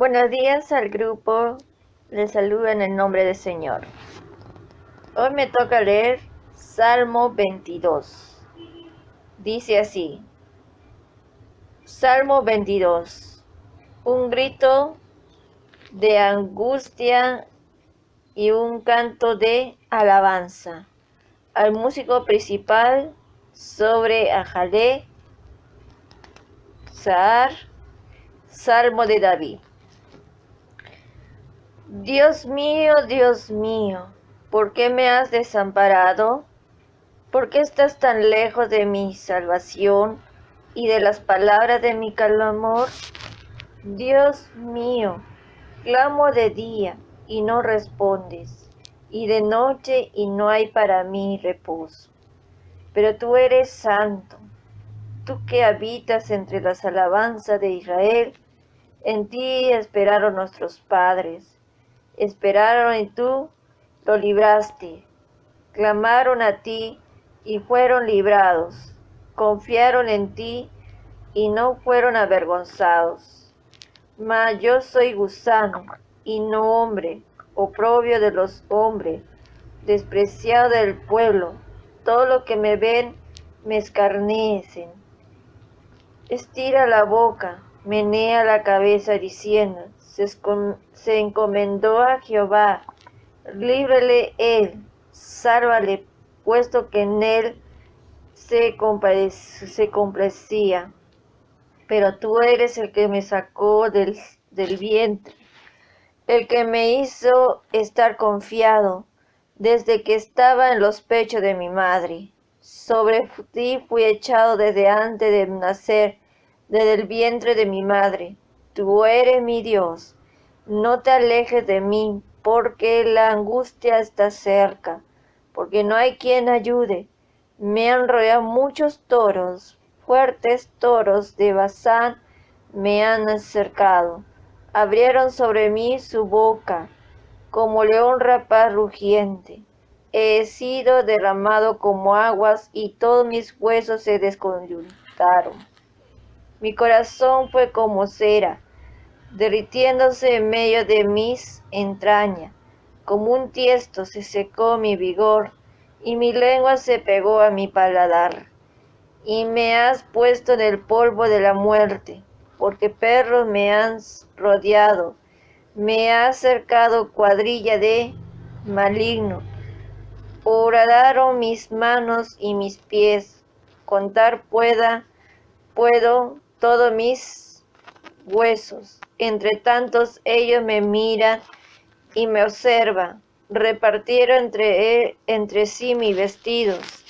Buenos días al grupo, les saludo en el nombre del Señor. Hoy me toca leer Salmo 22. Dice así, Salmo 22, un grito de angustia y un canto de alabanza al músico principal sobre Ajalé, Sahar, Salmo de David. Dios mío, ¿por qué me has desamparado? ¿Por qué estás tan lejos de mi salvación y de las palabras de mi clamor? Dios mío, clamo de día y no respondes, y de noche y no hay para mí reposo. Pero tú eres santo, tú que habitas entre las alabanzas de Israel, en ti esperaron nuestros padres. Esperaron y tú lo libraste. Clamaron a ti y fueron librados. Confiaron en ti y no fueron avergonzados. Mas yo soy gusano y no hombre, oprobio de los hombres, despreciado del pueblo. Todo lo que me ven me escarnecen. Estira la boca, menea la cabeza diciendo, se encomendó a Jehová, líbrele él, sálvale, puesto que en él se complacía. Pero tú eres el que me sacó del vientre, el que me hizo estar confiado, desde que estaba en los pechos de mi madre. Sobre ti fui echado desde antes de nacer, desde el vientre de mi madre. Tú eres mi Dios. No te alejes de mí, porque la angustia está cerca, porque no hay quien ayude. Me han rodeado muchos toros, fuertes toros de Basán me han cercado. Abrieron sobre mí su boca, como león rapaz rugiente. He sido derramado como aguas y todos mis huesos se desconjuntaron. Mi corazón fue como cera, derritiéndose en medio de mis entrañas. Como un tiesto se secó mi vigor y mi lengua se pegó a mi paladar. Y me has puesto en el polvo de la muerte, porque perros me han rodeado. Me ha cercado cuadrilla de maligno. Horadaron mis manos y mis pies. Contar puedo todos mis huesos. Entre tantos ellos me miran y me observan. Repartieron entre sí mis vestidos,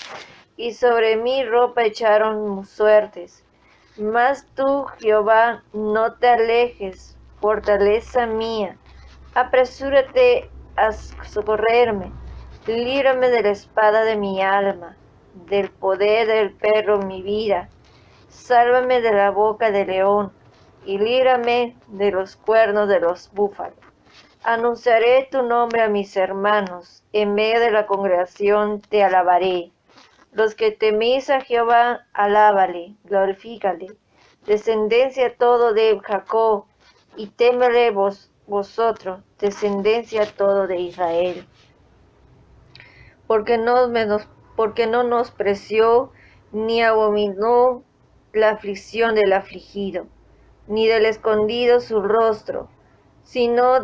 y sobre mi ropa echaron suertes. Mas tú, Jehová, no te alejes, fortaleza mía. Apresúrate a socorrerme. Líbrame de la espada de mi alma, del poder del perro mi vida. Sálvame de la boca del león, y líbrame de los cuernos de los búfalos. Anunciaré tu nombre a mis hermanos, en medio de la congregación te alabaré. Los que teméis a Jehová, alábale, glorifícale. Descendencia todo de Jacob, y témele vosotros, descendencia todo de Israel. Porque no menospreció ni abominó la aflicción del afligido, ni del escondido su rostro, sino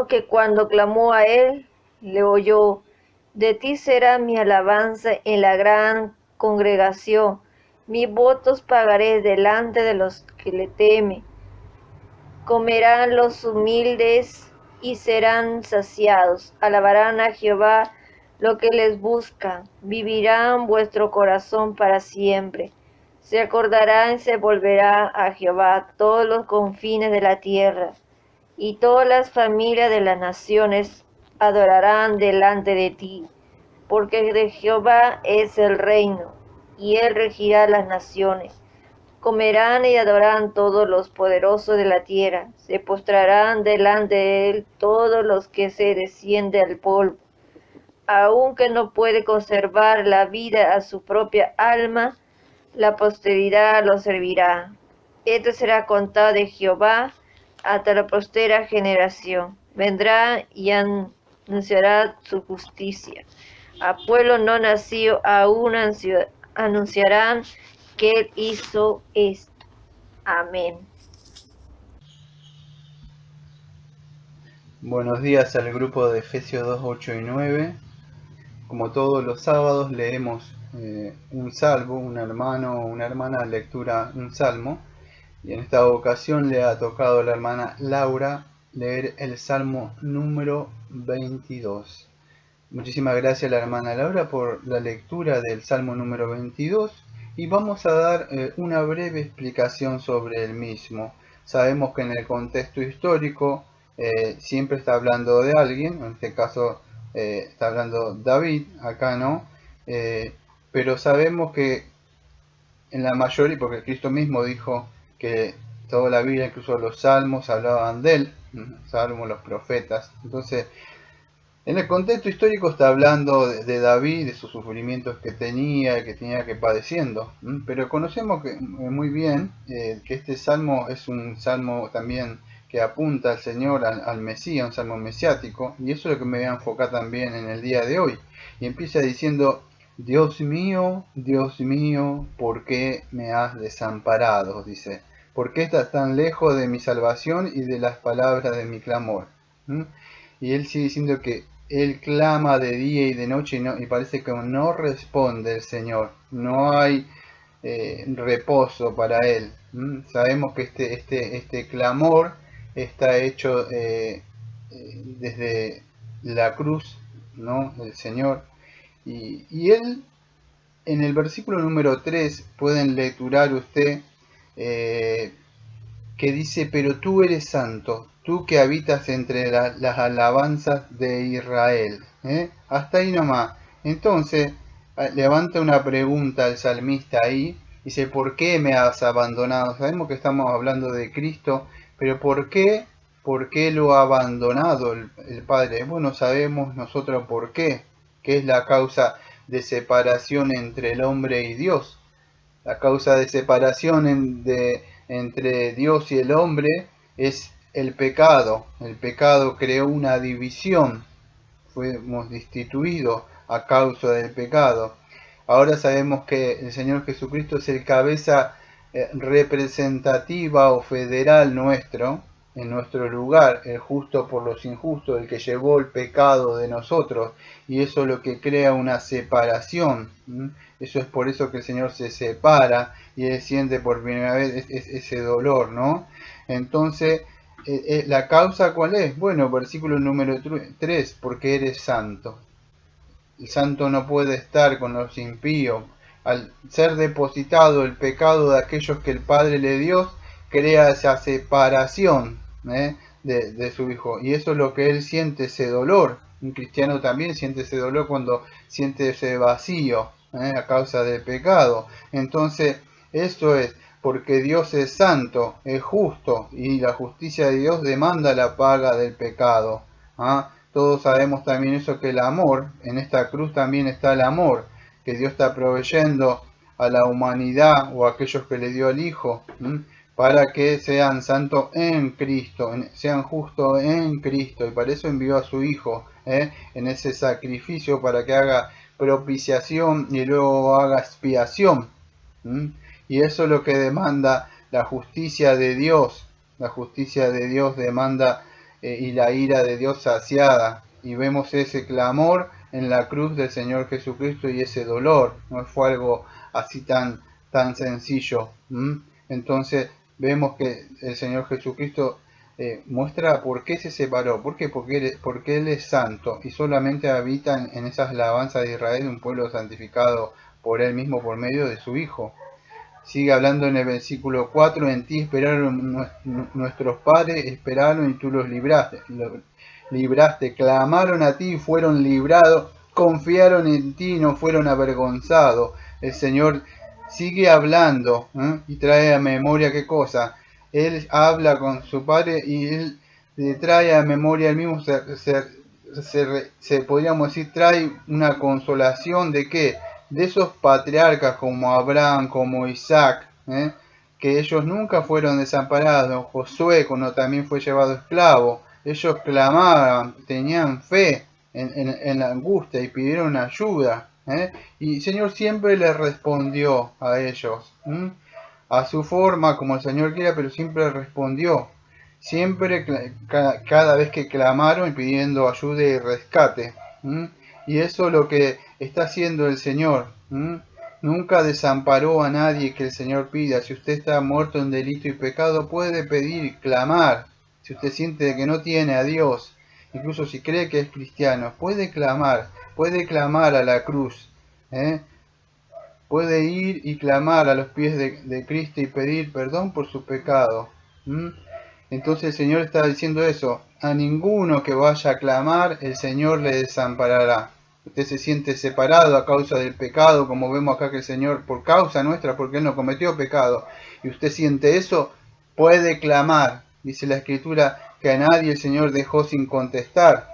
que cuando clamó a él, le oyó. De ti será mi alabanza en la gran congregación. Mis votos pagaré delante de los que le temen. Comerán los humildes y serán saciados. Alabarán a Jehová lo que les busca. Vivirán vuestro corazón para siempre. Se acordarán y se volverá a Jehová todos los confines de la tierra, y todas las familias de las naciones adorarán delante de ti, porque de Jehová es el reino, y él regirá las naciones. Comerán y adorarán todos los poderosos de la tierra, se postrarán delante de él todos los que se descienden al polvo. Aunque no puede conservar la vida a su propia alma, la posteridad lo servirá. Esto será contado de Jehová hasta la postera generación. Vendrá y anunciará su justicia. A pueblo no nacido aún anunciarán que Él hizo esto. Amén. Buenos días al grupo de Efesios 2, 8 y 9. Como todos los sábados leemos un salmo, un hermano o una hermana lectura un salmo. Y en esta ocasión le ha tocado a la hermana Laura leer el salmo número 22. Muchísimas gracias a la hermana Laura por la lectura del salmo número 22 y vamos a dar una breve explicación sobre el mismo. Sabemos que en el contexto histórico siempre está hablando de alguien, en este caso está hablando David, acá no, pero sabemos que en la mayoría, porque Cristo mismo dijo que toda la Biblia, incluso los salmos, hablaban de él, salmos, los profetas. Entonces, en el contexto histórico está hablando de David, de sus sufrimientos que tenía que padeciendo. Pero conocemos que, muy bien que este salmo es un salmo también que apunta al Señor, al Mesías, un salmo mesiático, y eso es lo que me voy a enfocar también en el día de hoy. Y empieza diciendo: Dios mío, ¿por qué me has desamparado? Dice, ¿por qué estás tan lejos de mi salvación y de las palabras de mi clamor? Y él sigue diciendo que él clama de día y de noche y parece que no responde el Señor. No hay reposo para él. Sabemos que este clamor está hecho desde la cruz, ¿no? El Señor. Y él, en el versículo número 3, pueden lecturar usted que dice: pero tú eres santo, tú que habitas entre las alabanzas de Israel. Hasta ahí nomás. Entonces, levanta una pregunta el salmista ahí, dice: ¿por qué me has abandonado? Sabemos que estamos hablando de Cristo, pero ¿por qué? ¿Por qué lo ha abandonado el Padre? Bueno, sabemos nosotros por qué, que es la causa de separación entre el hombre y Dios. La causa de separación entre Dios y el hombre es el pecado. El pecado creó una división. Fuimos destituidos a causa del pecado. Ahora sabemos que el Señor Jesucristo es el cabeza representativa o federal nuestro, en nuestro lugar, el justo por los injustos, el que llevó el pecado de nosotros, y eso es lo que crea una separación. Eso es por eso que el Señor se separa y él siente por primera vez ese dolor, ¿no? Entonces, ¿la causa cuál es? Bueno, versículo número 3, porque eres santo. El santo no puede estar con los impíos. Al ser depositado el pecado de aquellos que el Padre le dio, crea esa separación de su Hijo. Y eso es lo que él siente, ese dolor. Un cristiano también siente ese dolor cuando siente ese vacío a causa del pecado. Entonces, eso es porque Dios es santo, es justo, y la justicia de Dios demanda la paga del pecado. Todos sabemos también eso, que el amor, en esta cruz también está el amor, que Dios está proveyendo a la humanidad o a aquellos que le dio al Hijo, para que sean santos en Cristo, sean justos en Cristo, y para eso envió a su Hijo en ese sacrificio para que haga propiciación y luego haga expiación. Y eso es lo que demanda la justicia de Dios. La justicia de Dios demanda y la ira de Dios saciada. Y vemos ese clamor en la cruz del Señor Jesucristo y ese dolor. No fue algo así tan sencillo. Entonces vemos que el Señor Jesucristo muestra por qué se separó. ¿Por qué? Porque Él es santo y solamente habita en esas alabanzas de Israel, un pueblo santificado por Él mismo por medio de su Hijo. Sigue hablando en el versículo 4: en ti esperaron nuestros padres, esperaron y tú los libraste, clamaron a ti y fueron librados, confiaron en ti y no fueron avergonzados. El Señor sigue hablando y trae a memoria qué cosa. Él habla con su Padre y Él le trae a memoria el mismo, podríamos decir, trae una consolación de qué, de esos patriarcas como Abraham, como Isaac, que ellos nunca fueron desamparados. Josué, cuando también fue llevado esclavo, ellos clamaban, tenían fe en la angustia y pidieron ayuda. Y el Señor siempre les respondió a ellos, a su forma, como el Señor quiera, pero siempre respondió. Siempre, cada vez que clamaron pidiendo ayuda y rescate. Y eso es lo que está haciendo el Señor. Nunca desamparó a nadie que el Señor pida. Si usted está muerto en delito y pecado, puede pedir y clamar. Si usted siente que no tiene a Dios, incluso si cree que es cristiano, puede clamar a la cruz. Puede ir y clamar a los pies de Cristo y pedir perdón por su pecado. Entonces el Señor está diciendo eso. A ninguno que vaya a clamar, el Señor le desamparará. Usted se siente separado a causa del pecado, como vemos acá que el Señor, por causa nuestra, porque Él no cometió pecado, y usted siente eso, puede clamar. Dice la Escritura que a nadie el Señor dejó sin contestar.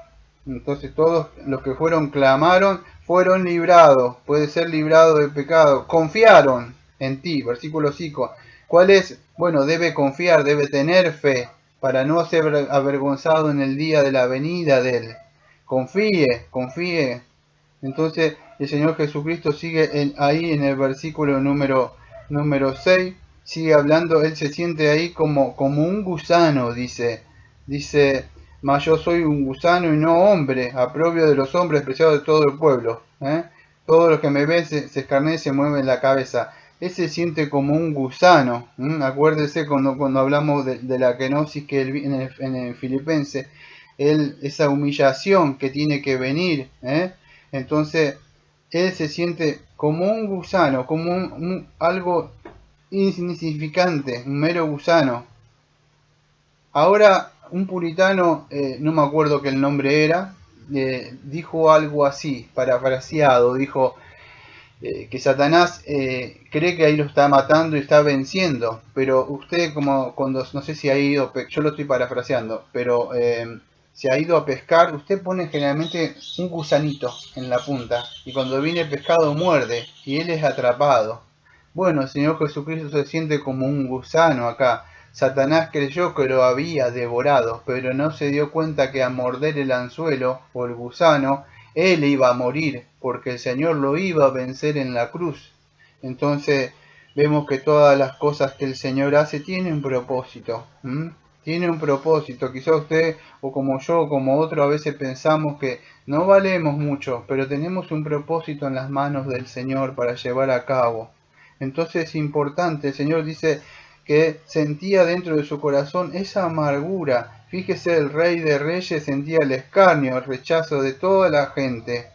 Entonces todos los que clamaron, fueron librados. Puede ser librado del pecado. Confiaron en ti. Versículo 5. ¿Cuál es? Bueno, debe confiar, debe tener fe para no ser avergonzado en el día de la venida de Él. Confíe. Entonces el Señor Jesucristo sigue ahí en el versículo número 6. Sigue hablando, Él se siente ahí como un gusano, dice. Mas yo soy un gusano y no hombre, aprobio de los hombres, despreciado de todo el pueblo. Todos los que me ven se escarnecen, se mueven la cabeza. Él se siente como un gusano. Acuérdese cuando hablamos de la kenosis que él en el Filipense, esa humillación que tiene que venir. Entonces, él se siente como un gusano, como algo insignificante, un mero gusano. Ahora, un puritano, no me acuerdo qué el nombre era, dijo algo así, parafraseado, dijo que Satanás cree que ahí lo está matando y está venciendo, pero usted como cuando, no sé si ha ido, yo lo estoy parafraseando, pero si ha ido a pescar, usted pone generalmente un gusanito en la punta y cuando viene el pescado muerde y él es atrapado. Bueno, el Señor Jesucristo se siente como un gusano acá. Satanás creyó que lo había devorado, pero no se dio cuenta que a morder el anzuelo o el gusano, él iba a morir, porque el Señor lo iba a vencer en la cruz. Entonces vemos que todas las cosas que el Señor hace tienen un propósito. Tiene un propósito. Quizá usted o como yo o como otro a veces pensamos que no valemos mucho, pero tenemos un propósito en las manos del Señor para llevar a cabo. Entonces es importante, el Señor dice que sentía dentro de su corazón esa amargura. Fíjese, el Rey de Reyes sentía el escarnio, el rechazo de toda la gente.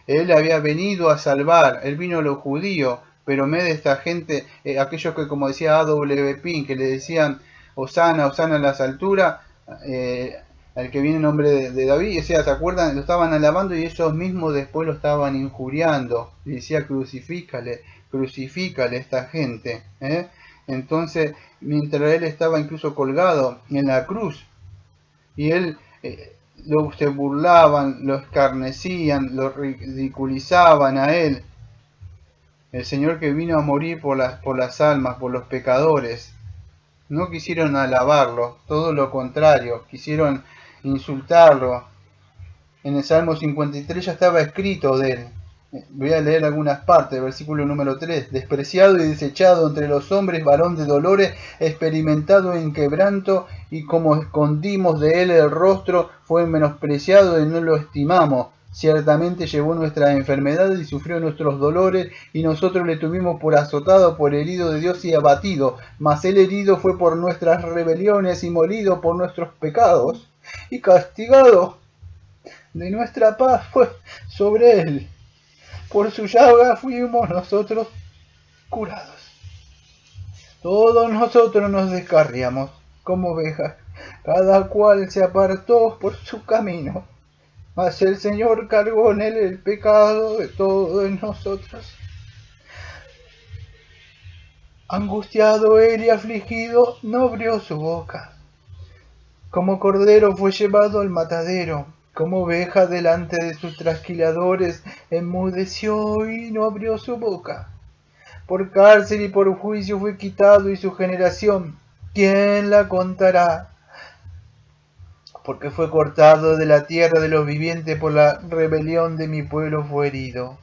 Él había venido a salvar, él vino a los judíos, pero en medio de esta gente, aquellos que, como decía A.W. Pink, que le decían Hosana, Hosana en las alturas, al que viene en nombre de David, o sea, ¿se acuerdan? Lo estaban alabando y ellos mismos después lo estaban injuriando. Y decía, crucifícale esta gente. Entonces, mientras él estaba incluso colgado en la cruz, y él se burlaban, lo escarnecían, lo ridiculizaban a él. El Señor que vino a morir por las almas, por los pecadores. No quisieron alabarlo, todo lo contrario, quisieron insultarlo. En el Salmo 53 ya estaba escrito de él. Voy a leer algunas partes, versículo número 3. Despreciado y desechado entre los hombres, varón de dolores, experimentado en quebranto, y como escondimos de él el rostro, fue menospreciado y no lo estimamos. Ciertamente llevó nuestras enfermedades y sufrió nuestros dolores, y nosotros le tuvimos por azotado, por herido de Dios y abatido. Mas él herido fue por nuestras rebeliones y molido por nuestros pecados, y castigado de nuestra paz fue sobre él. Por su llaga fuimos nosotros curados. Todos nosotros nos descarriamos como ovejas, cada cual se apartó por su camino. Mas el Señor cargó en él el pecado de todos nosotros. Angustiado él y afligido, no abrió su boca. Como cordero fue llevado al matadero, como oveja delante de sus trasquiladores, enmudeció y no abrió su boca. Por cárcel y por juicio fue quitado, y su generación, ¿quién la contará? Porque fue cortado de la tierra de los vivientes, por la rebelión de mi pueblo fue herido.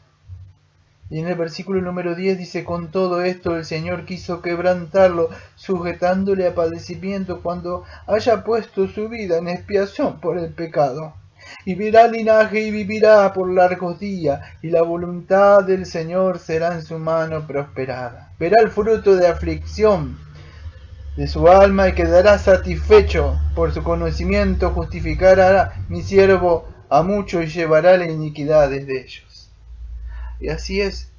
Y en el versículo número 10 dice: con todo esto el Señor quiso quebrantarlo, sujetándole a padecimiento cuando haya puesto su vida en expiación por el pecado. Y verá linaje y vivirá por largos días, y la voluntad del Señor será en su mano prosperada. Verá el fruto de aflicción de su alma y quedará satisfecho. Por su conocimiento justificará mi siervo a muchos y llevará la iniquidad de ellos. Y así es,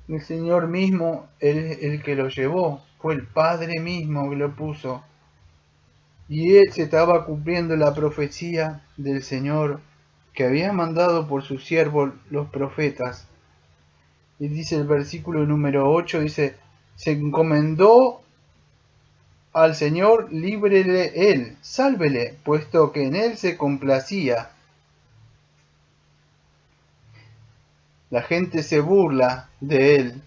el Señor mismo, el que lo llevó, fue el Padre mismo que lo puso. Y él se estaba cumpliendo la profecía del Señor que había mandado por sus siervos los profetas. Y dice el versículo número 8, dice: se encomendó al Señor, líbrele él, sálvele, puesto que en él se complacía. La gente se burla de él.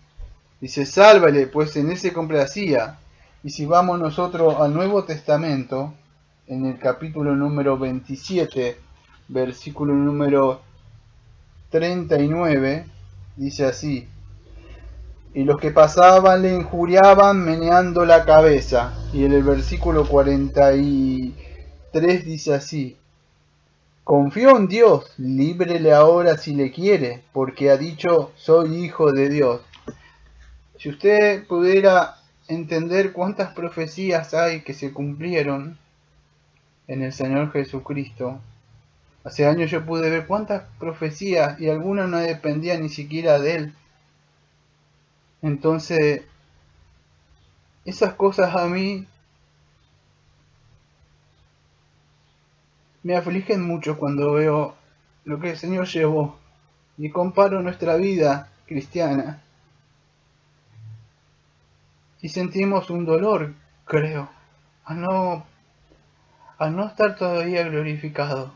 Dice: sálvale, pues en él se complacía. Y si vamos nosotros al Nuevo Testamento, en el capítulo número 27, versículo número 39, dice así: y los que pasaban le injuriaban meneando la cabeza. Y en el versículo 43 dice así: confió en Dios, líbrele ahora si le quiere, porque ha dicho: soy hijo de Dios. Si usted pudiera entender cuántas profecías hay que se cumplieron en el Señor Jesucristo. Hace años yo pude ver cuántas profecías, y algunas no dependían ni siquiera de Él. Entonces, esas cosas a mí me afligen mucho cuando veo lo que el Señor llevó y comparo nuestra vida cristiana. Y sentimos un dolor, creo, a no estar todavía glorificado.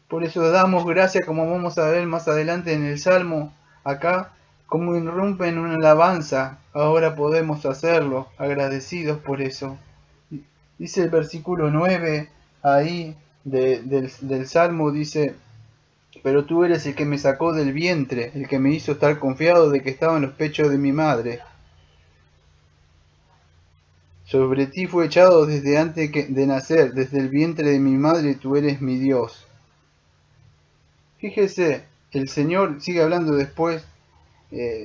Por eso damos gracias, como vamos a ver más adelante en el Salmo, acá, como irrumpe en una alabanza. Ahora podemos hacerlo, agradecidos por eso. Dice el versículo 9 ahí del Salmo, dice: pero tú eres el que me sacó del vientre, el que me hizo estar confiado de que estaba en los pechos de mi madre. Sobre ti fue echado desde antes de nacer, desde el vientre de mi madre tú eres mi Dios. Fíjese, el Señor sigue hablando después: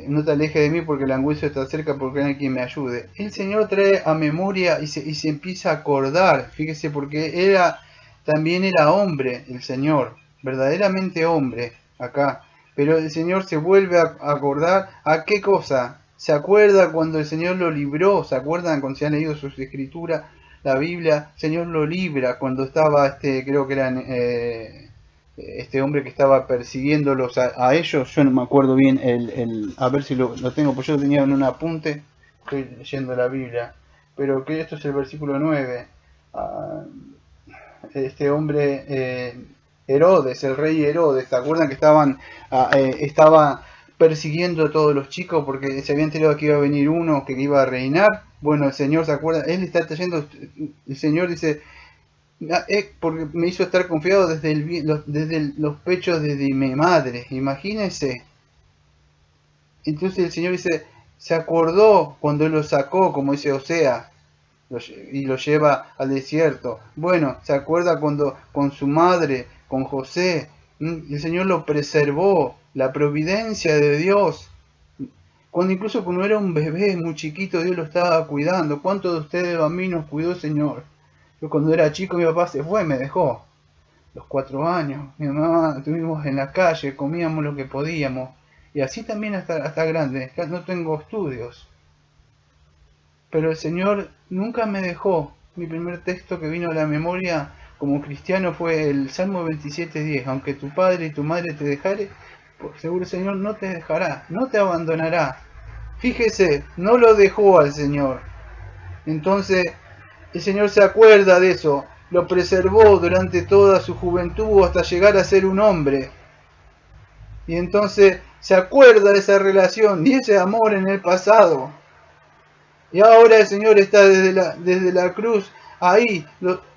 no te alejes de mí porque la angustia está cerca, porque no hay quien me ayude. El Señor trae a memoria y se empieza a acordar. Fíjese, porque también era hombre el Señor, verdaderamente hombre acá. Pero el Señor se vuelve a acordar. ¿A qué cosa? Se acuerda cuando el Señor lo libró. ¿Se acuerdan cuando se han leído sus escrituras, la Biblia? El Señor lo libra cuando estaba, creo que eran... este hombre que estaba persiguiéndolos a ellos. Yo no me acuerdo bien a ver si lo tengo, pues yo lo tenía en un apunte, estoy leyendo la Biblia, pero que esto es el versículo 9. Este hombre, Herodes, el rey Herodes, ¿se acuerdan que estaba persiguiendo a todos los chicos porque se había enterado que iba a venir uno que iba a reinar? Bueno, el Señor, ¿se acuerda? Él está trayendo, el Señor dice: porque me hizo estar confiado desde los pechos de mi madre. Imagínense. Entonces el Señor dice: se acordó cuando Él lo sacó, como dice Oseas, y lo lleva al desierto. Bueno, se acuerda cuando con su madre, con José, el Señor lo preservó, la providencia de Dios. Incluso cuando era un bebé muy chiquito, Dios lo estaba cuidando. ¿Cuántos de ustedes a mí nos cuidó el Señor? Yo cuando era chico, mi papá se fue, me dejó. Los 4 años, mi mamá, estuvimos en la calle, comíamos lo que podíamos. Y así también hasta grande. No tengo estudios. Pero el Señor nunca me dejó. Mi primer texto que vino a la memoria como cristiano fue el Salmo 27:10. Aunque tu padre y tu madre te dejare, por seguro el Señor no te dejará, no te abandonará. Fíjese, no lo dejó al Señor. Entonces, el Señor se acuerda de eso, lo preservó durante toda su juventud hasta llegar a ser un hombre. Y entonces se acuerda de esa relación y ese amor en el pasado. Y ahora el Señor está desde la cruz ahí,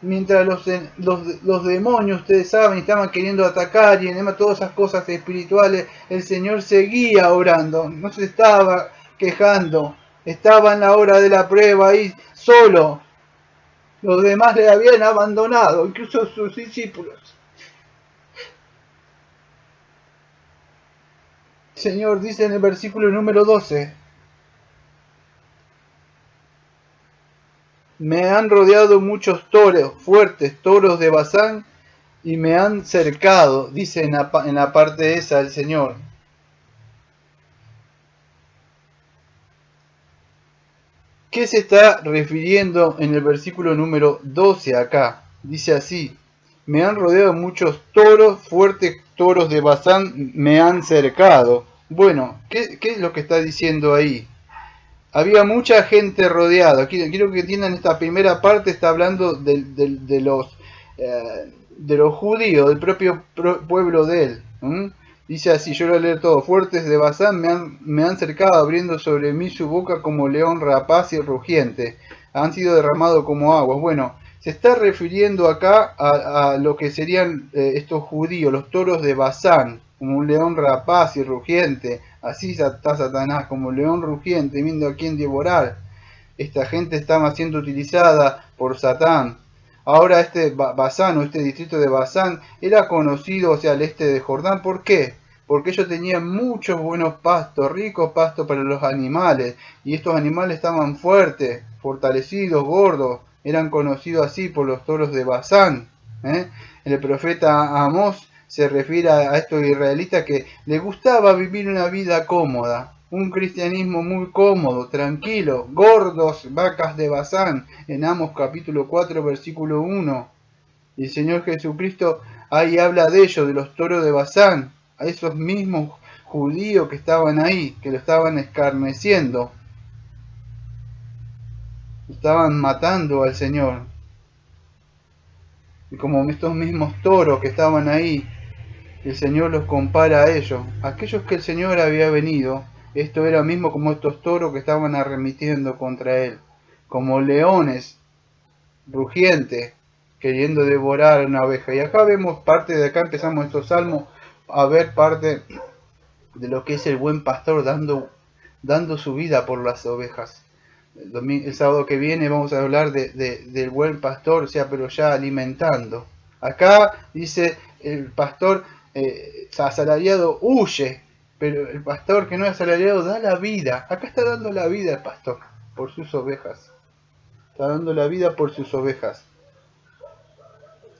mientras los demonios, ustedes saben, estaban queriendo atacar y además todas esas cosas espirituales, el Señor seguía orando, no se estaba quejando, estaba en la hora de la prueba ahí solo. Los demás le habían abandonado, incluso sus discípulos. El Señor dice en el versículo número 12, me han rodeado muchos toros, fuertes toros de Basán, y me han cercado, dice en la parte esa el Señor. ¿Qué se está refiriendo en el versículo número 12 acá? Dice así, me han rodeado muchos toros, fuertes toros de Basán, me han cercado. Bueno, ¿qué es lo que está diciendo ahí? Había mucha gente rodeada. Quiero que entiendan esta primera parte, está hablando de los judíos, del propio pueblo de él. Dice así, yo lo voy a leer todo. Fuertes de Basán me han cercado, abriendo sobre mí su boca como león rapaz y rugiente. Han sido derramados como aguas. Bueno, se está refiriendo acá a lo que serían estos judíos, los toros de Basán, como un león rapaz y rugiente. Así está Satanás, como león rugiente, viendo a quién devorar. Esta gente estaba siendo utilizada por Satán. Ahora este Basán, o este distrito de Basán, era conocido, o sea, al este de Jordán. ¿Por qué? Porque ellos tenían muchos buenos pastos, ricos pastos para los animales. Y estos animales estaban fuertes, fortalecidos, gordos. Eran conocidos así por los toros de Basán. El profeta Amós se refiere a estos israelitas que les gustaba vivir una vida cómoda, un cristianismo muy cómodo, tranquilo, gordos, vacas de Basán, en Amós capítulo 4 versículo 1. Y el Señor Jesucristo ahí habla de ellos, de los toros de Basán, a esos mismos judíos que estaban ahí, que lo estaban escarneciendo, estaban matando al Señor. Y como estos mismos toros que estaban ahí, el Señor los compara a ellos, aquellos que el Señor había venido, esto era mismo como estos toros que estaban arremetiendo contra él, como leones rugientes, queriendo devorar una oveja. Y acá vemos parte de acá, empezamos estos salmos a ver parte de lo que es el buen pastor dando su vida por las ovejas. El sábado que viene vamos a hablar del buen pastor, o sea, pero ya alimentando. Acá dice el pastor asalariado huye, pero el pastor que no es asalariado da la vida. Acá está dando la vida el pastor por sus ovejas. Está dando la vida por sus ovejas.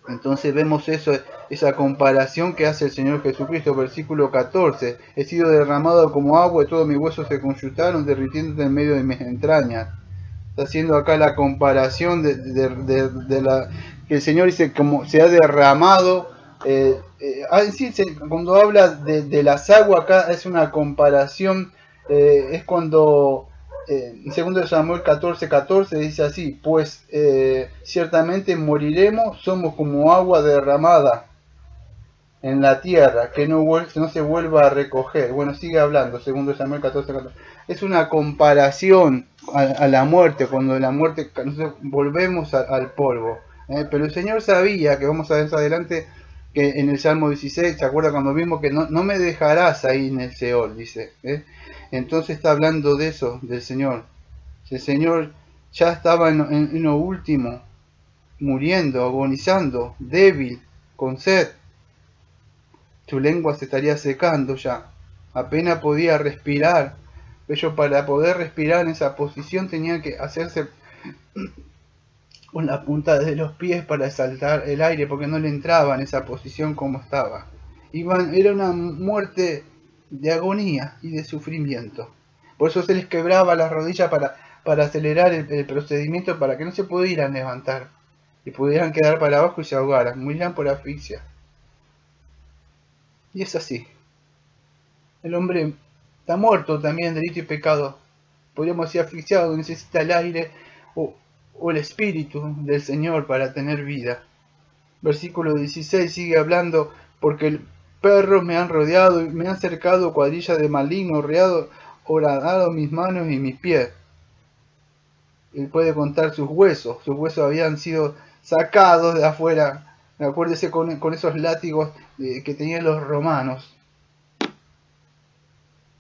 Entonces vemos esa comparación que hace el Señor Jesucristo, versículo 14. He sido derramado como agua y todos mis huesos se consultaron, derritiéndose en medio de mis entrañas. Está haciendo acá la comparación de la que el Señor dice como se ha derramado. Cuando habla de las aguas acá es una comparación, es cuando en 2 Samuel 14:14 dice así, pues ciertamente moriremos, somos como agua derramada en la tierra, que no se vuelva a recoger. Bueno, sigue hablando, 2 Samuel 14:14. Es una comparación a la muerte, cuando la muerte nosotros volvemos al polvo. Pero el Señor sabía, que vamos a ver más adelante, que en el Salmo 16, ¿se acuerda cuando vimos que no me dejarás ahí en el Seol? Dice. Entonces está hablando de eso, del Señor. El Señor ya estaba en lo último, muriendo, agonizando, débil, con sed. Su lengua se estaría secando ya. Apenas podía respirar. Ellos para poder respirar en esa posición tenían que hacerse con la punta de los pies para saltar el aire porque no le entraba en esa posición como estaba. Era una muerte de agonía y de sufrimiento. Por eso se les quebraba las rodillas para acelerar el procedimiento para que no se pudieran levantar y pudieran quedar para abajo y se ahogaran, murieran por asfixia. Y es así. El hombre está muerto también en delito y pecado. Podríamos decir asfixiado, necesita el aire o el espíritu del Señor para tener vida. Versículo 16 sigue hablando, porque perros me han rodeado y me han cercado cuadrilla de malignos, horadado mis manos y mis pies. Él puede contar sus huesos habían sido sacados de afuera. Acuérdese con esos látigos que tenían los romanos.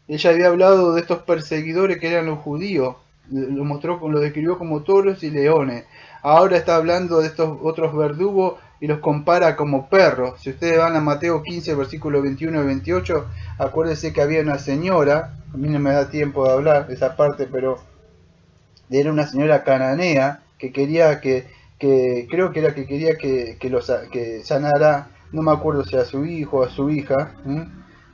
Ella había hablado de estos perseguidores que eran los judíos, lo describió como toros y leones. Ahora está hablando de estos otros verdugos y los compara como perros. Si ustedes van a Mateo 15, versículos 21 y 28, acuérdense que había una señora, a mí no me da tiempo de hablar de esa parte, pero era una señora cananea que quería creo que era que quería que sanara, no me acuerdo si a su hijo o a su hija,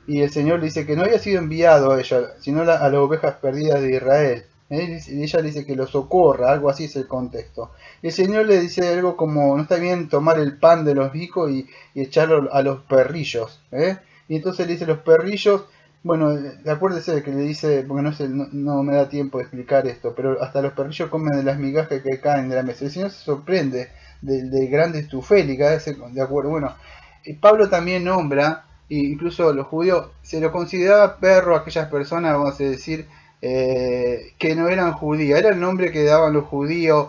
y el Señor le dice que no había sido enviado a ella, sino a las ovejas perdidas de Israel. Y ella le dice que lo socorra, algo así es el contexto. Y el Señor le dice algo como, no está bien tomar el pan de los hijos y echarlo a los perrillos. Y entonces le dice, los perrillos, bueno, acuérdese de que le dice, porque no me da tiempo de explicar esto, pero hasta los perrillos comen de las migajas que caen de la mesa. El Señor se sorprende de grande estufélica, de acuerdo. Bueno, Pablo también nombra, incluso los judíos, se lo consideraba perro a aquellas personas, vamos a decir, que no eran judías, era el nombre que daban los judíos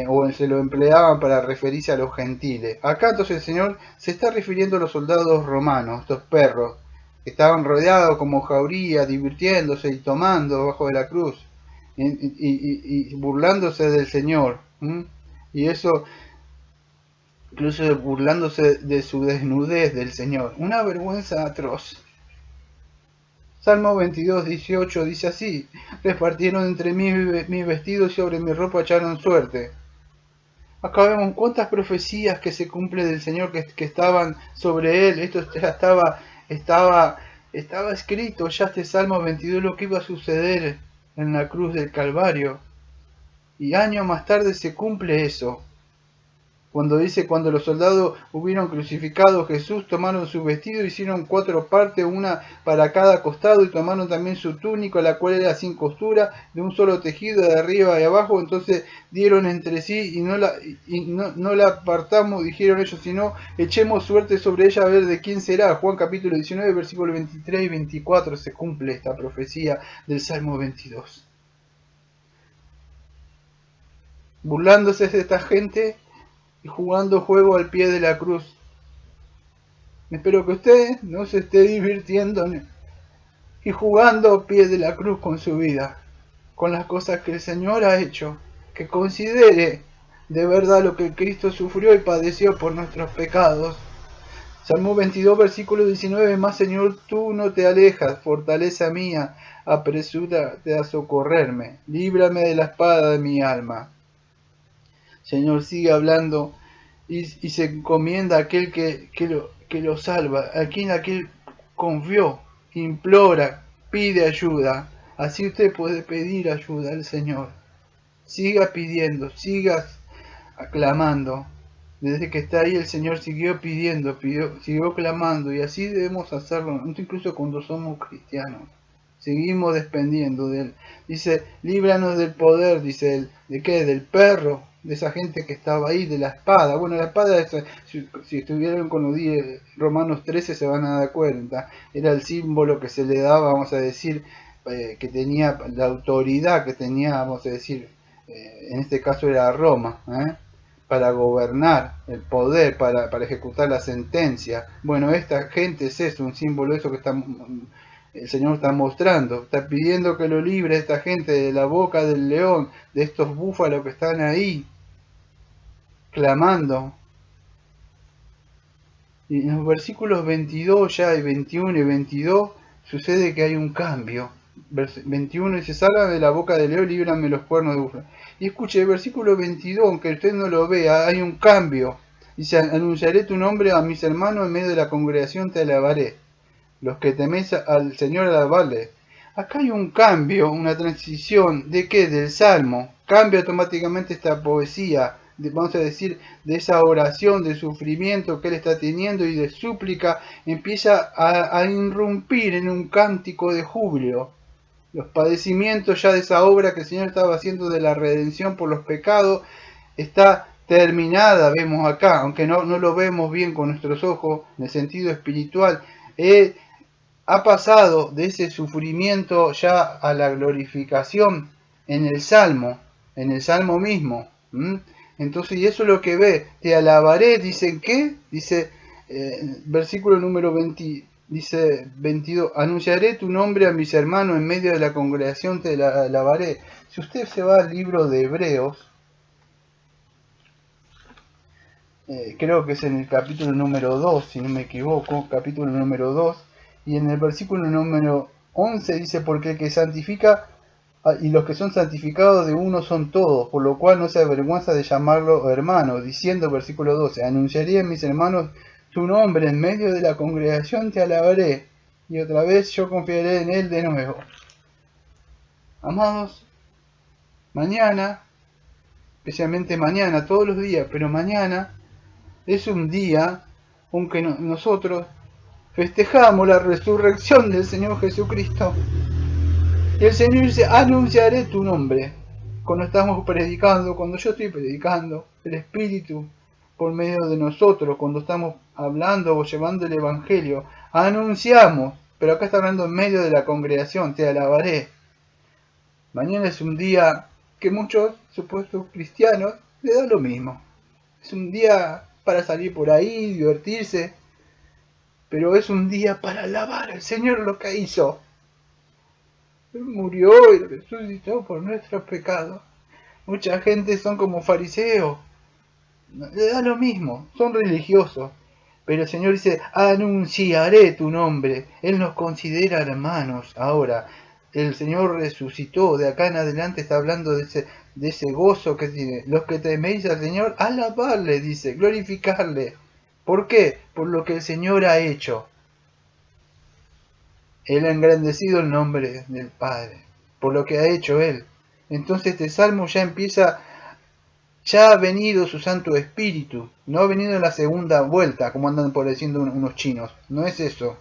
o se lo empleaban para referirse a los gentiles. Acá entonces el Señor se está refiriendo a los soldados romanos, estos perros, que estaban rodeados como jauría, divirtiéndose y tomando bajo de la cruz y burlándose del Señor. Y eso, incluso burlándose de su desnudez del Señor. Una vergüenza atroz. Salmo 22, 18 dice así: repartieron entre mí mis vestidos y sobre mi ropa echaron suerte. Acá vemos cuántas profecías que se cumplen del Señor que estaban sobre él. Esto ya estaba escrito ya este Salmo 22, lo que iba a suceder en la cruz del Calvario. Y años más tarde se cumple eso. Cuando dice, cuando los soldados hubieron crucificado a Jesús, tomaron su vestido, hicieron 4 partes, una para cada costado, y tomaron también su túnica, la cual era sin costura, de un solo tejido, de arriba y abajo. Entonces dieron entre sí y no la apartamos, dijeron ellos, sino echemos suerte sobre ella a ver de quién será. Juan capítulo 19, versículos 23 y 24 se cumple esta profecía del Salmo 22. Burlándose de esta gente y jugando juego al pie de la cruz. Espero que usted no se esté divirtiendo y jugando al pie de la cruz con su vida, con las cosas que el Señor ha hecho, que considere de verdad lo que Cristo sufrió y padeció por nuestros pecados. Salmo 22, versículo 19, más Señor, tú no te alejas, fortaleza mía, apresúrate a socorrerme, líbrame de la espada de mi alma. Señor, sigue hablando y se encomienda a aquel que lo salva, a quien aquel confió, implora, pide ayuda. Así usted puede pedir ayuda al Señor. Siga pidiendo, siga aclamando. Desde que está ahí el Señor siguió pidiendo, siguió clamando, y así debemos hacerlo, incluso cuando somos cristianos. Seguimos dependiendo de Él. Dice, líbranos del poder, dice Él. ¿De qué? Del perro, de esa gente que estaba ahí, de la espada. Bueno, la espada, si estuvieron con los 10, Romanos 13 se van a dar cuenta. Era el símbolo que se le daba, vamos a decir, que tenía la autoridad que tenía, vamos a decir, en este caso era Roma, para gobernar, el poder, para ejecutar la sentencia. Bueno, esta gente es eso, un símbolo de eso que el Señor está mostrando. Está pidiendo que lo libre esta gente de la boca del león, de estos búfalos que están ahí, clamando. Y en los versículos 22 ya, y 21 y 22, sucede que hay un cambio. 21 dice, salga de la boca del león, líbrame los cuernos de búfalo. Y escuche, el versículo 22, aunque usted no lo vea, hay un cambio. Dice, anunciaré tu nombre a mis hermanos, en medio de la congregación te alabaré. Los que teméis al Señor alabarle. Acá hay un cambio, una transición, ¿de qué? Del Salmo. Cambia automáticamente esta poesía, vamos a decir, de esa oración de sufrimiento que él está teniendo y de súplica, empieza a irrumpir en un cántico de júbilo. Los padecimientos ya de esa obra que el Señor estaba haciendo de la redención por los pecados está terminada, vemos acá, aunque no lo vemos bien con nuestros ojos en el sentido espiritual. Ha pasado de ese sufrimiento ya a la glorificación en el Salmo mismo. Entonces, y eso es lo que ve, te alabaré, dice, ¿qué? Dice, versículo número 20, dice 22, anunciaré tu nombre a mis hermanos, en medio de la congregación te alabaré. Si usted se va al libro de Hebreos, creo que es en el capítulo número 2, si no me equivoco, capítulo número 2, y en el versículo número 11 dice, porque el que santifica y los que son santificados de uno son todos, por lo cual no se avergüenza de llamarlo hermano, diciendo, versículo 12, anunciaré a mis hermanos tu nombre, en medio de la congregación te alabaré, y otra vez yo confiaré en él de nuevo. Amados, mañana, especialmente mañana, todos los días, pero mañana es un día, aunque nosotros festejamos la resurrección del Señor Jesucristo. Y el Señor dice, anunciaré tu nombre. Cuando estamos predicando, cuando yo estoy predicando, el Espíritu por medio de nosotros, cuando estamos hablando o llevando el Evangelio, anunciamos, pero acá está hablando en medio de la congregación, te alabaré. Mañana es un día que muchos supuestos cristianos le da lo mismo. Es un día para salir por ahí, divertirse, pero es un día para alabar al Señor lo que hizo. Él murió y resucitó por nuestros pecados. Mucha gente son como fariseos, le da lo mismo, son religiosos. Pero el Señor dice, anunciaré tu nombre. Él nos considera hermanos. Ahora, el Señor resucitó, de acá en adelante está hablando de ese gozo que tiene. Los que teméis al Señor, alabarle, dice, glorificarle. ¿Por qué? Por lo que el Señor ha hecho. Él ha engrandecido el nombre del Padre, por lo que ha hecho Él. Entonces este salmo ya empieza, ya ha venido su Santo Espíritu, no ha venido en la segunda vuelta, como andan por diciendo unos chinos, no es eso.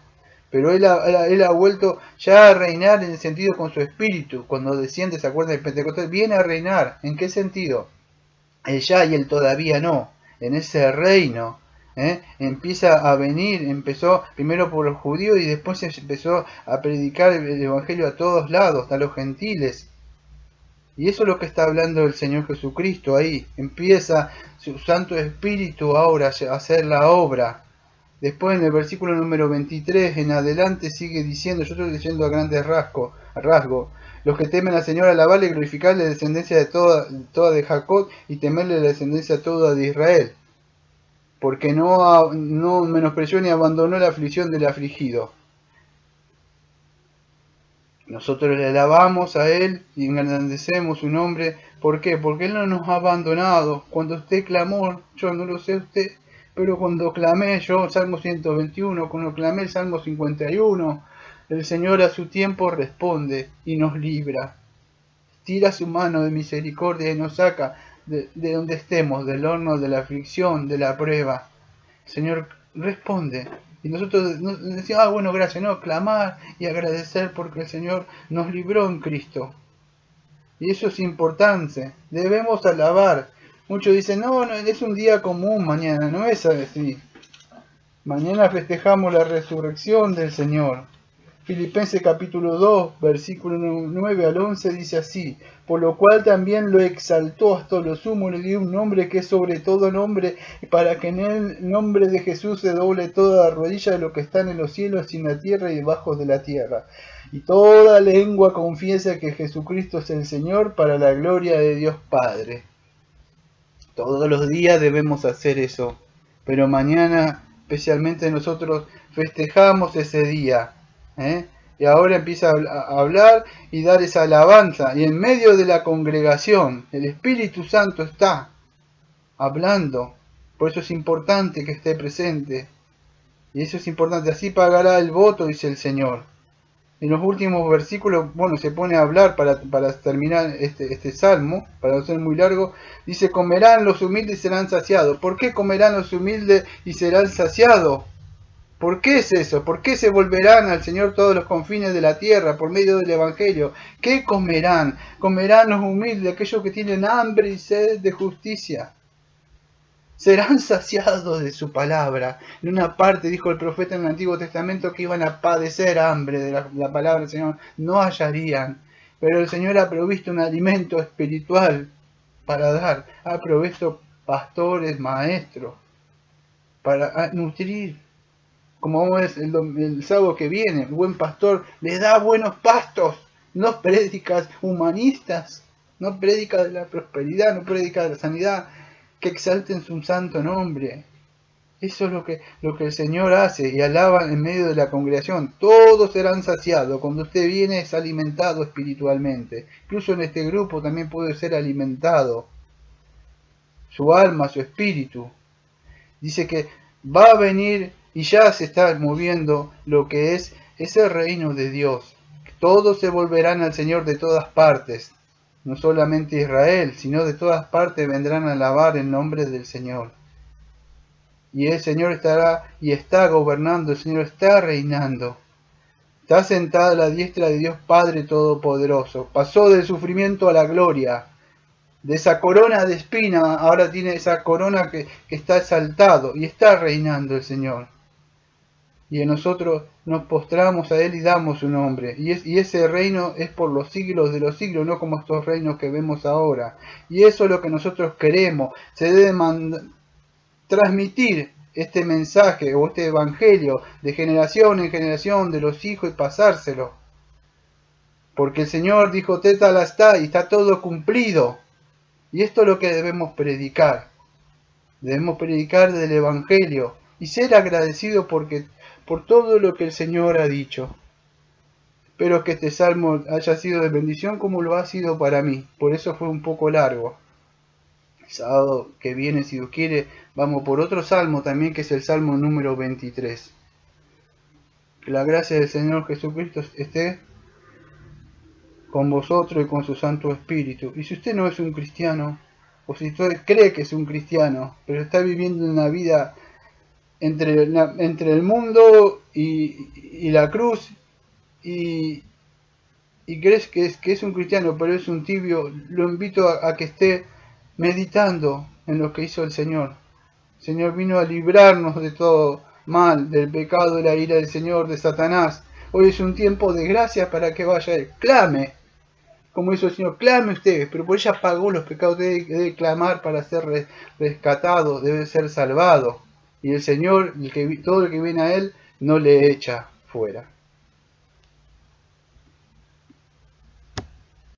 Pero él ha vuelto ya a reinar en el sentido con su Espíritu. Cuando desciende, se acuerdan del Pentecostés, viene a reinar. ¿En qué sentido? El ya y el todavía no, en ese reino. Empieza a venir, empezó primero por los judíos y después se empezó a predicar el Evangelio a todos lados, a los gentiles. Y eso es lo que está hablando el Señor Jesucristo ahí. Empieza su Santo Espíritu ahora a hacer la obra. Después en el versículo número 23 en adelante sigue diciendo, yo estoy leyendo a grandes rasgos, los que temen al Señor, alabarle y glorificarle, descendencia de toda de Jacob, y temerle la descendencia toda de Israel. Porque no menospreció ni abandonó la aflicción del afligido. Nosotros le alabamos a Él y engrandecemos su nombre. ¿Por qué? Porque Él no nos ha abandonado. Cuando usted clamó, yo no lo sé usted, pero cuando clamé yo, Salmo 121, cuando clamé el Salmo 51, el Señor a su tiempo responde y nos libra. Tira su mano de misericordia y nos saca de donde estemos, del horno de la aflicción, de la prueba. El Señor responde. Y nosotros decimos, bueno, gracias, no, clamar y agradecer porque el Señor nos libró en Cristo. Y eso es importante, debemos alabar. Muchos dicen, no, es un día común mañana, no es así. Mañana festejamos la resurrección del Señor. Filipenses capítulo 2, versículo 9 al 11 dice así, por lo cual también lo exaltó hasta lo sumo, le dio un nombre que es sobre todo nombre, para que en el nombre de Jesús se doble toda rodilla de lo que están en los cielos y en la tierra y debajo de la tierra. Y toda lengua confiesa que Jesucristo es el Señor para la gloria de Dios Padre. Todos los días debemos hacer eso, pero mañana especialmente nosotros festejamos ese día. Y ahora empieza a hablar y dar esa alabanza. Y en medio de la congregación, el Espíritu Santo está hablando. Por eso es importante que esté presente. Y eso es importante. Así pagará el voto, dice el Señor. En los últimos versículos, bueno, se pone a hablar para terminar este salmo, para no ser muy largo. Dice, comerán los humildes y serán saciados. ¿Por qué comerán los humildes y serán saciados? ¿Por qué es eso? ¿Por qué se volverán al Señor todos los confines de la tierra por medio del Evangelio? ¿Qué comerán? Comerán los humildes, aquellos que tienen hambre y sed de justicia. serán saciados de su palabra. En una parte dijo el profeta en el Antiguo Testamento que iban a padecer hambre de la palabra del Señor, no hallarían. Pero el Señor ha provisto un alimento espiritual para dar, ha provisto pastores, maestros, para nutrir. Como vamos a ver el sábado que viene, el buen pastor le da buenos pastos, no prédicas humanistas, no prédicas de la prosperidad, no prédicas de la sanidad, que exalten su santo nombre. Eso es lo que el Señor hace y alaban en medio de la congregación. Todos serán saciados. Cuando usted viene es alimentado espiritualmente. Incluso en este grupo también puede ser alimentado. Su alma, su espíritu. Dice que va a venir y ya se está moviendo lo que es ese reino de Dios. Todos se volverán al Señor de todas partes. No solamente Israel, sino de todas partes vendrán a alabar el nombre del Señor. Y el Señor estará y está gobernando, el Señor está reinando. Está sentado a la diestra de Dios Padre Todopoderoso. Pasó del sufrimiento a la gloria. De esa corona de espina, ahora tiene esa corona que está exaltado y está reinando el Señor. Y nosotros nos postramos a Él y damos su nombre. Y ese reino es por los siglos de los siglos, no como estos reinos que vemos ahora. Y eso es lo que nosotros queremos. Se debe transmitir este mensaje o este evangelio de generación en generación de los hijos y pasárselo. Porque el Señor dijo, tétala está y está todo cumplido. Y esto es lo que debemos predicar. Debemos predicar del evangelio y ser agradecidos por todo lo que el Señor ha dicho. Espero que este salmo haya sido de bendición como lo ha sido para mí. Por eso fue un poco largo. El sábado que viene, si Dios quiere, vamos por otro salmo también, que es el salmo número 23. Que la gracia del Señor Jesucristo esté con vosotros y con su Santo Espíritu. Y si usted no es un cristiano, o si usted cree que es un cristiano, pero está viviendo una vida entre el mundo y la cruz, y crees que es un cristiano, pero es un tibio, lo invito a que esté meditando en lo que hizo el Señor. El Señor vino a librarnos de todo mal, del pecado, de la ira del Señor, de Satanás. Hoy es un tiempo de gracia para que vaya Él. Clame, como hizo el Señor, clame ustedes, pero por ella pagó los pecados, debe clamar para ser rescatado, debe ser salvado. Y el Señor, todo el que viene a Él, no le echa fuera.